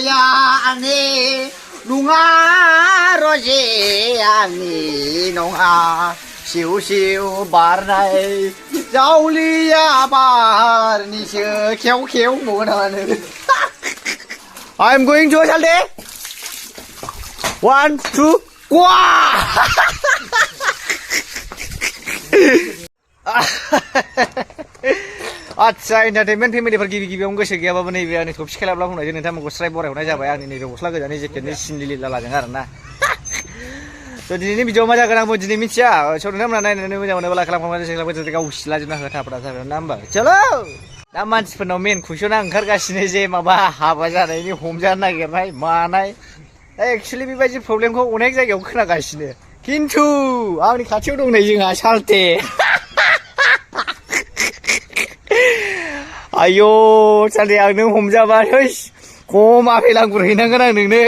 बिखाया आंनि नङा रजे आंनि नङा सिउ सिउ बारनाय जावलिया बारनिसो खेव खेव मोनानो I am going to Salde 1 2 wow आच्छा एन्टारटेनमेन्ट फेमिलिफोर गिबि गिबियावनो गोसो गैयाबाबो नैबे आंनि थफि खेलाब्ला बुंनायजों नोंथांमोनखौ स्राय बरायहरनाय जाबाय आंनि नैबे गस्ला गोजानि जेकेटनि सिनलि लालाजों आरोना थ' दिनैनि भिडिअ मा जागोन आंबो दिनै मिथिया स' नोंथांमोना नायनानै मोजां मोनोब्ला लाइक खालामखांबानो सेक्लाबो गाव सिलाजोबना हो थाफोरा जाबाय ना होमबा चलो दा मानसिफोरनाव मेन कुइसना ओंखारगासिनो जे माबा हाबा जानायनि हमजानो नागिरनाय मानाय दा एक्सुवेलि बेबायदि प्रब्लेमखौ अनेक जायगायाव खोनागासिनो खिन्थु आंनि खाथियाव दं नै जोंहा साल्टे आयौ साल्टे आं नों हमजाबाय खम आफेल आंगुर हैनांगोन आं नोंनो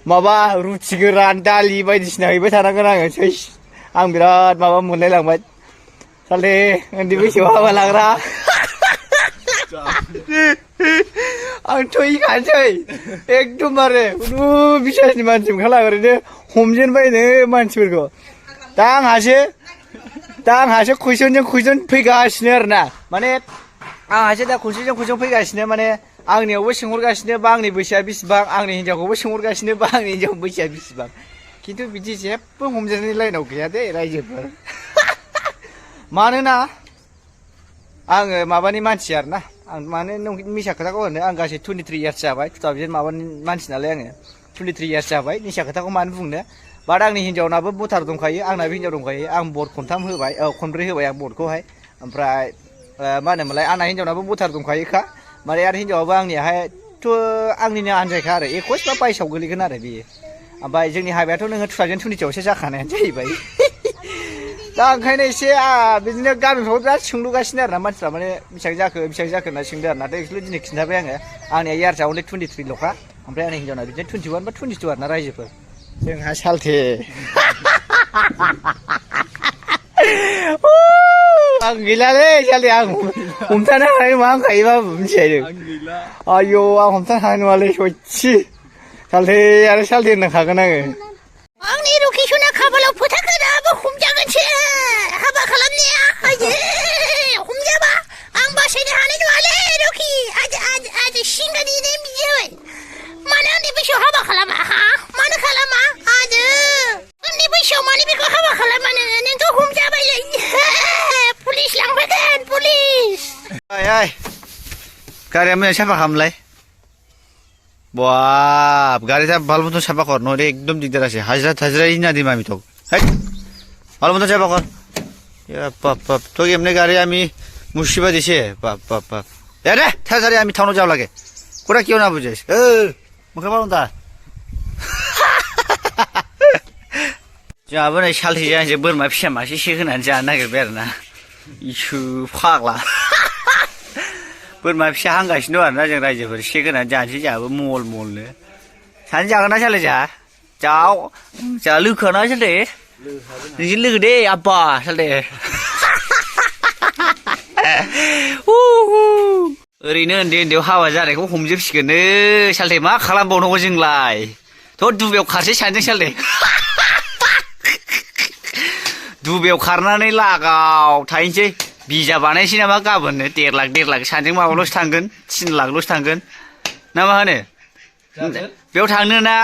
माबा रुथि गोरान दालि बायदिसिना हैबाय थानांगोन आङो आं बिराद माबा मोनलाय लांबाय साल्टे उन्दै बैसोआव हाबा लाग्रा आं थैखानोसै एकदमबारे बिसासनि मानसि ओंखारला ओरैनो हमजेनबायनो मानसिफोरखौ दा आंहासो कुइसनजों कुइसन फैगासिनो आरोना माने आंहासो दा कुइसनजों कुइसन फैगासिनो माने आंनियावबो सोंहरगासिनो बा आंनि बैसोआ बेसेबां आंनि हिनजावखौबो सोंहरगासिनो बा आंनि हिनजावनि बैसोआ बेसेबां खिन्थु बिदि जेबो हमजानायनि लाइनाव गैया दे रायजोफोर मानोना आङो माबानि मानसि आरोना आं माने नों मिसा खोथाखौ होनो आं गासै 23 इयार्स जाबाय 2000 माबानि मानसि नालाय आङो 23 इयार्स जाबाय निसा खोथाखौ मानो बुंनो बाट आंनि हिनजावनाबो भटार दंखायो आंनाबो हिनजाव दंखायो आं भट खनथाम होबाय खनब्रै होबाय आं भटखौहाय ओमफ्राय मा होनोमोनलाय आंना हिनजावनाबो भटार दंखायोखा माने आरो हिनजावाबो आंनियाहायथ' आंनिनो आनजायखा आरो 21 बा 22 गोलैगोन आरो बेयो ओमफ्राय जोंनि हाबायाथ' नोङो 2020आवसो जाखानायानो जाहैबाय दा ओंखायनो एसे बिदिनो गामिफ्राव बिराद सोंलुगासिनो आरोना मानसिफ्रा माने बेसेबां जाखो होनना सोंदो आरोना दा एक्सुवेलि दिनै खिन्थाबाय आङो आंनिया इयार्सआ अनलि 23 ल'खा ओमफ्राय आंनि हिनजावना बिदिनो 21 बा 22 आरोना रायजोफोर जोंहा साल्टे आं गैलालै साल्टे आं हमथानो हानाय नङा होनखायो बाबु मिथिबाय आयौ आं हमथानो हानाय नङालै सयथि साल्टे आरो साल्टे होनखागोन आङो आंनि लकेसना खाफालाव फोथा गोनाबो हमजागोनसो हाबा खालामनाया हमजाबा आं बासायनो हानाय नङालै रकि आज सिंगानि बिदि जाबाय मानो उन्दै बैसोआव हाबा खालामा मानो खालामा आज उन्दै बैसोआव मानो बेखौ हाबा खालामा नोंथ' हमजाबायलै पुलिस लांफैगोन पुलिस गारिया मोजां साफा खालामलाय बाप गाड़ी था बाल बंतन साफा कर नहले एकदम दिगदार आछे हाजिरा ही ना दिम आमी तो बाल बंतन साफा कर बाप बाप तो एमने गाड़ी आमी मुर्शिबा दिसे बाप बाप बाप दे थाजारे आमी टाउनाव जाव लागे कोरा किउ ना बुझिस मोखां बालन्ता जोंहाबो नै साल्टे जाहांसो बोरमा फिसा मासेसो होनानै जानो नागिरबाय आरोना इसु फाग्ला बोरमा फिसा हांगासिनो दं आरोना जों रायजोफोर से होनानै जानोसै जोंहाबो मल मलनो सानै जागोन ना साले जोंहा लोखोना साले नोंजों लोगो दे आब्बा साले ओरैनो उन्दै उन्दैयाव हाबा जानायखौ हमजोबसिगोननो साले मा खालामबावनांगौ जोंलाय थ' दुबायाव खारसै सानैजों साले दुबायाव खारनानै लागाव थाहैनोसै बिजा बानायसै नामा गाबोननो 1.5 लाख सानैजों माबाल'सो थांगोन 3 लाखल'सो थांगोन ना मा होनो बेयाव थांनो ना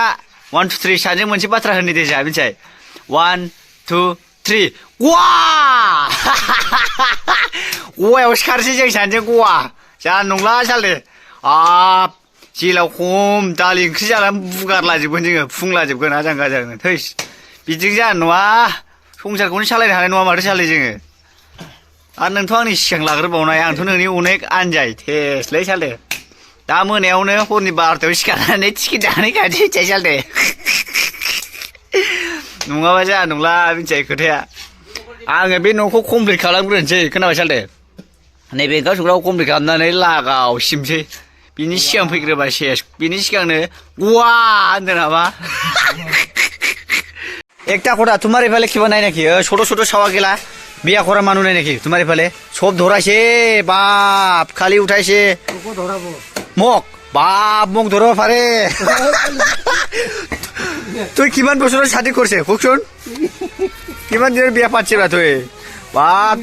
1 2 3 सानैजों मोनसे बाथ्रा होनो दे जोंहा मिथिबाय 1 2 3 गवा गवायावसो खारसै जों सानैजों गवा जानो नंला साले जेलाव खम दालि ओंख्रि जानानै बुगारलाजोबगोन जोङो फुंलाजोबगोन आजां गाजांनो थैस बिदिजों जानो नङा संसारखौनो सालायनो हानाय नङा माथो साले जोङो आरो नोंथ' आंनि सिगां लाग्रोबावनाय आंथ' नोंनि अनेक आनजाय टेस्टलै साले दा मोनायावनो हरनि 12थायाव सिखारनानै टिकेट जानानै खानोसै साले नङाबा जाया नंला मिथिबाय खोथाया आङो बे न'खौ कमप्लिट खालामग्रोनोसै खोनाबाय साले नैबे ओंखाम संग्राखौ कमप्लिट खालामनानै लागावसिमसै बिनि सिगां फैग्रोबा सेस बिनि सिगांनो गवा होनदों नामा एकटा कोटा तुम्हारे पहले क्यों नहीं रखी छोटो छोटो सवा गिला बिया कोरा मानू नहीं रखी तुम्हारे पहले सब धोरा से बाप खाली उठाई से मक বাপ মোক ধরো পারে তুই কিমান বছরের সাথে করছে কওকচোন কিমান দিনের বিয়া পাতিছে বা তুই বাপ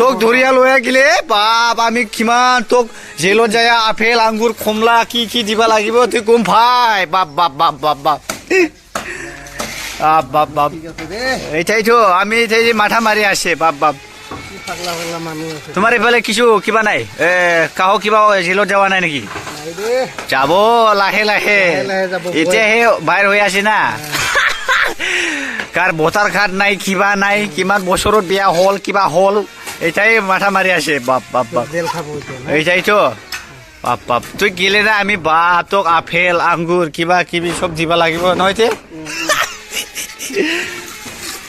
তোক ধরিয়া লয়া গিলে বাপ আমি কিমান তোক জেলত যায় আপেল আঙ্গুর কমলা কি কি দিবা লাগিব তুই গম পাই বাপ বাপ বাপ বাপ বাপ বাপ বাপ এইটাই তো আমি এইটাই মাথা মারি আসে বাপ বাপ তোমার এফালে কিছু কিবা নাই কাহ কিবা জেলত যাওয়া নাই নাকি যাব লাহে লাহে এতিয়াহে বাহিৰ হৈ আছে না কাৰ ভোটাৰ কাৰ্ড নাই কিবা নাই কিমান বছৰত বিয়া হল কিবা হল এইটাই মাথা মাৰি আছে বাপ বাপ বাপ এইটাইতো বাপ বাপ তুই গেলে না আমি বাপ তোক আপেল আঙ্গুৰ কিবা কিবি সব দিব লাগিব নহয়তে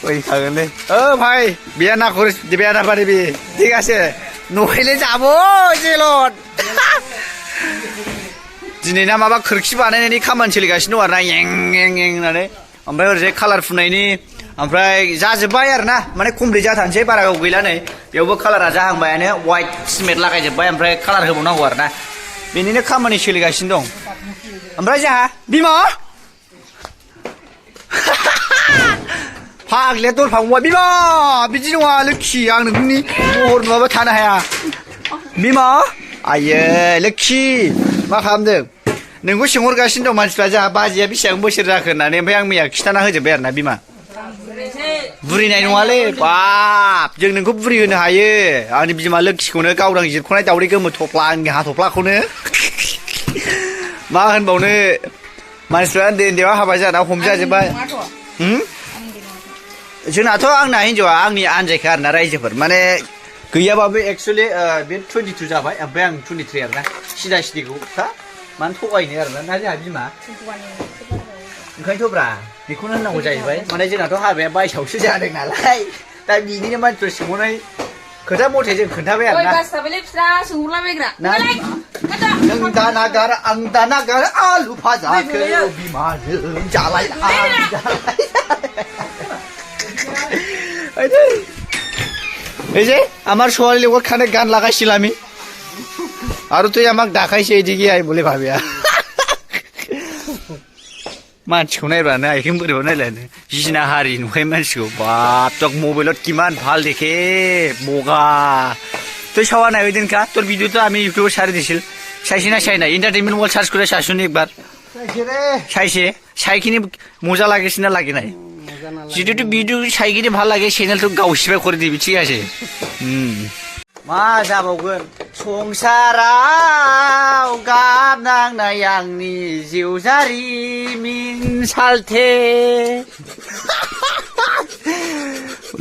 ওই খাগলে ও ভাই বিয়া না করিস বিয়া না পারিবি ঠিক আছে নহলে যাব জেলত दिनै ना माबा खोरखि बानायनायनि खामानि सोलिगासिनो दं आरोना एं एं एं होननानै ओमफ्राय ओरैजाय कालार फुननायनि ओमफ्राय जाजोब्बाय आरोना माने कमप्लिट जाथारनोसै बारा गोबाव गैला नै बेयावबो कालारा जाहांबायानो वाइट सिमेन्ट लागायजोब्बाय ओमफ्राय कालार होबावनांगौ आरोना बेनिनो खामानि सोलिगासिनो दं ओमफ्राय जोंहा बिमा फाग्लिया दरफांबाय बिमा बिदि नङा लोक्षि आं नोंनि महर नुवाबा थानो हाया बिमा आयै लोक्षि मा खालामदों नोंखौ सोंहरगासिनो दं मानसिफ्रा जोंहा बाजैया बेसेबां बोसोर जाखो होननानै ओमफ्राय आं मैया खिथाना होजोब्बाय आरोना बिमा बुरिनाय नङालै बाप जों नोंखौ बुरि होनो हायो आंनि बिमा लोक्षिखौनो गावदां जिरख'नाय दावदै गोमो थफ्ला आंनि हाथफ्लाखौनो मा होनबावनो मानसिफ्रा उन्दै उन्दैयाव हाबा जाना हमजाजोब्बाय जोंनाथ' आंना हिन्जावा आंनि आनजायखा आरोना रायजोफोर माने गैयाबाबो एक्सुवेलि बे 22 जाबाय ओमफ्राय आं 23 आरोना सिदा सिदिखौ हा मानो थगायनो आरोना ना जोंहा बिमा ओंखायनोथ' ब्रा बेखौनो होननांगौ जाहैबाय माने जोंनाथ' हाबाया बायसावसो जादों नालाय दा बिनिनो मानसिफोर सोंहरनाय खोथा मथे जों खोन्थाबाय आरोना नों दा नागार आं दा नागार आलु फाजाखौ बिमाजों जालाय এই যে আমার ছোৱালী লগত খানে গান লাগাইছিল আমি আৰু তুই আমাক দেখাইছে এদিকে আই বলে ভাবিয়া मानसिखौ नायब्लानो आइथिं बोरैबा नायलानो जिना हारि नुखायो मानसिखौ बाप तक मोबाइলত किमान ভাল দেখে বগা তুই সবা নাই ওই দিনকা তোর ভিডিও তো আমি ইউটিউবে ছাড়ি দিছিল চাইছি না চাই না এন্টারটেইনমেন্ট ওয়ার্ল্ড সার্চ করে চাইছুন একবার চাইছে চাইখিনি মজা লাগিছে না লাগে নাই যেটু ভিডিও চাইখিনি ভাল লাগে চ্যানেলটো গাউসিबाय করে দিবি ঠিক আছে मा जाबावगोन संसाराव गाब नांनाय आंनि जिउ जारिमिन सालथे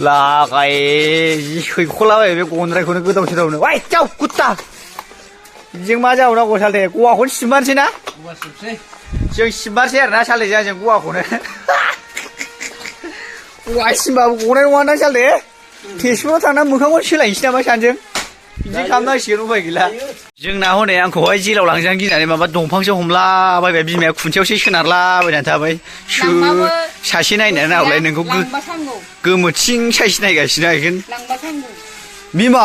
लागाय जि सैख'लाबाय बे गन्द्रायखौनो गोदाव सोरावनो वाइ जाव कुत्ता जों मा जाबावनांगौ सालथे गवाखौनो सिबमारसै ना जों सिबमारसै आरोना सालथे जों गवाखौनो गवा सिमबाबो गनाय नङा ना सालथे फेसबुकाव थांना मोखांखौ सोलायनोसै नामा सानैजों बिदि खालामनांसिगोन उफाय गैला जोंना हनै आंखौहाय जेलाव लांजानो गिनानै माबा दंफांसो हमलाबायबाय बिमाया खुन्थियावसो सोनारलाबायनानै थाबाय सासे नायनानै नावलाय नोंखौ गोमोथिं साइस नायगासिनो आइखोन बिमा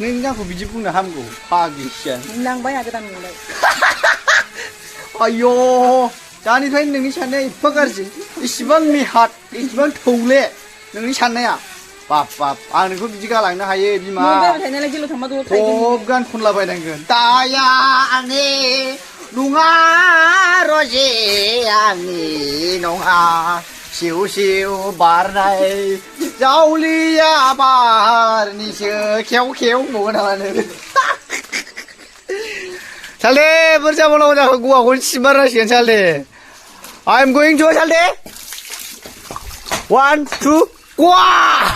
नों आंखौ बिदि बुंनो हामगौ फाग्लिसिया लांबाय गोदान मोनबाय आयौ दानिफ्राय नोंनि साननाया एफा गाज्रि इसिबां नेहात इसिबां थौले नोंनि साननाया बाप बाप आं नोंखौ बिदि गालांनो हायो बिमा खब गान खनलाबायनांगोन दाया आंनि नङा रजे आंनि नङा सिउ सिउ बारनाय जावलिया बारनिसो खेव खेव नङा नामा नों सालथे बुरजा मावनांगौ जाखो गवाखौनो सिबमारनांसिगोन सालथे आइ एम गोइं टु सालथे 1 2 Wah!